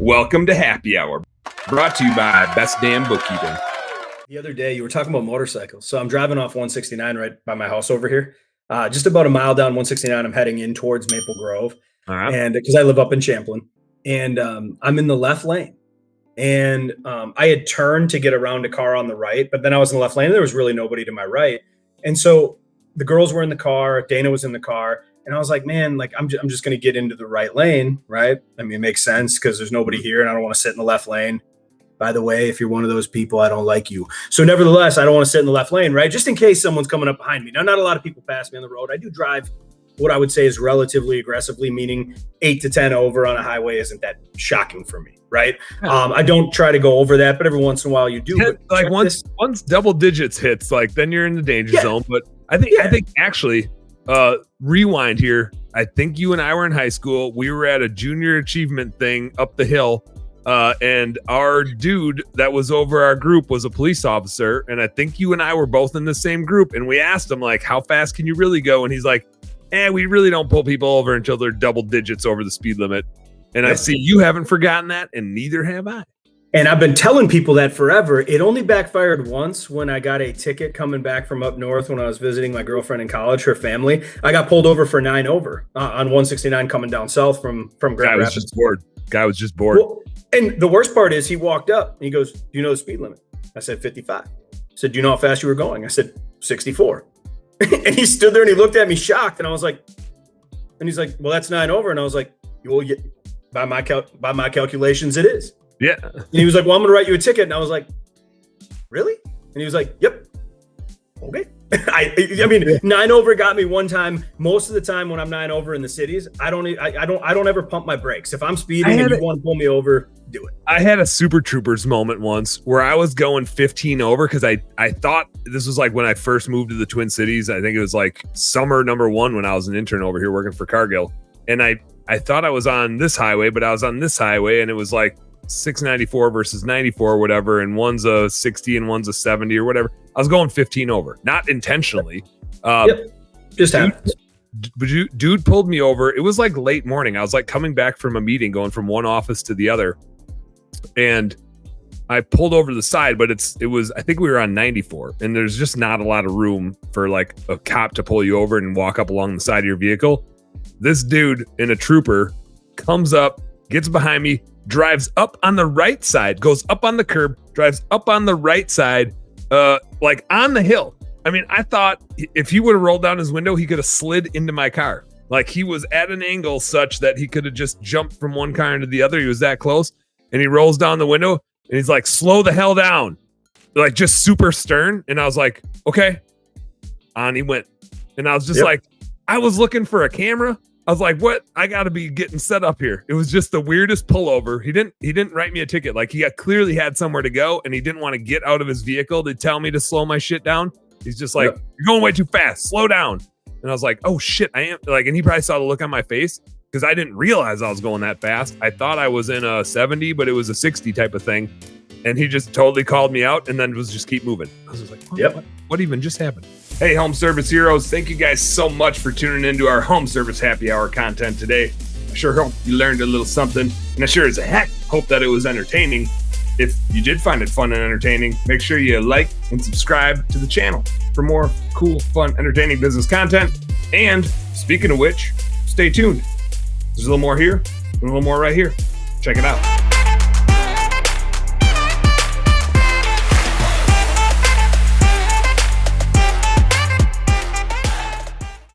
Welcome to Happy Hour, brought to you by Best Damn Bookkeeping. The other day, you were talking about motorcycles. So I'm driving off 169 right by my house over here. Just about a mile down 169, I'm heading in towards Maple Grove. And because I live up in Champlin. And I'm in the left lane. And I had turned to get around a car on the right, but then I was in the left lane and there was really nobody to my right. And so the girls were in the car, Dana was in the car. And I was like, man, like I'm just going to get into the right lane, right? I mean, it makes sense because there's nobody here and I don't want to sit in the left lane. By the way, if you're one of those people, I don't like you. So nevertheless, I don't want to sit in the left lane, right? Just in case someone's coming up behind me. Now, not a lot of people pass me on the road. I do drive what I would say is relatively aggressively, meaning 8 to 10 over on a highway isn't that shocking for me, right? I don't try to go over that, but every once in a while you do. Like once double digits hits, like then you're in the danger zone. But I think actually, rewind here. I think you and I were in high school. We were at a junior achievement thing up the hill. And our dude that was over our group was a police officer. And I think you and I were both in the same group. And we asked him, like, how fast can you really go? And he's like, we really don't pull people over until they're double digits over the speed limit. And I see you haven't forgotten that, and neither have I. And I've been telling people that forever. It only backfired once when I got a ticket coming back from up north when I was visiting my girlfriend in college, her family. I got pulled over for 9 over on 169 coming down south from Grand Rapids. Guy was just bored. Well, and the worst part is he walked up and he goes, do you know the speed limit? I said, 55. He said, do you know how fast you were going? I said, 64. And he stood there and he looked at me shocked. And I was like, and he's like, well, that's 9 over. And I was like, well, yeah, by my calculations, it is. Yeah. And he was like, well, I'm going to write you a ticket. And I was like, really? And he was like, yep. Okay. I mean, 9 over got me one time. Most of the time when I'm 9 over in the cities, I don't ever pump my brakes. If I'm speeding and you want to pull me over, do it. I had a Super Troopers moment once where I was going 15 over because I thought this was like when I first moved to the Twin Cities. I think it was like summer #1 when I was an intern over here working for Cargill. And I thought I was on this highway, but I was on this highway and it was like 694 versus 94 or whatever. And one's a 60 and one's a 70 or whatever. I was going 15 over, not intentionally. Just happens. Dude pulled me over. It was like late morning. I was like coming back from a meeting, going from one office to the other. And I pulled over to the side, but it was, I think we were on 94 and there's just not a lot of room for like a cop to pull you over and walk up along the side of your vehicle. This dude in a trooper comes up, gets behind me, drives up on the right side, goes up on the curb, drives up on the right side, like on the hill. I mean, I thought if he would have rolled down his window, he could have slid into my car. Like he was at an angle such that he could have just jumped from one car into the other. He was that close. And he rolls down the window and he's like, slow the hell down. Like just super stern. And I was like, okay. On he went. And I was just like, I was looking for a camera. I was like, what? I got to be getting set up here. It was just the weirdest pullover. He didn't write me a ticket. Like he clearly had somewhere to go and he didn't want to get out of his vehicle to tell me to slow my shit down. He's just like, you're going way too fast. Slow down. And I was like, oh shit, I am. Like, and he probably saw the look on my face because I didn't realize I was going that fast. I thought I was in a 70, but it was a 60 type of thing. And he just totally called me out and then was just keep moving. I was just like, what even just happened? Hey, home service heroes. Thank you guys so much for tuning into our home service happy hour content today. I sure hope you learned a little something. And I sure as heck hope that it was entertaining. If you did find it fun and entertaining, make sure you like and subscribe to the channel for more cool, fun, entertaining business content. And speaking of which, stay tuned. There's a little more here and a little more right here. Check it out.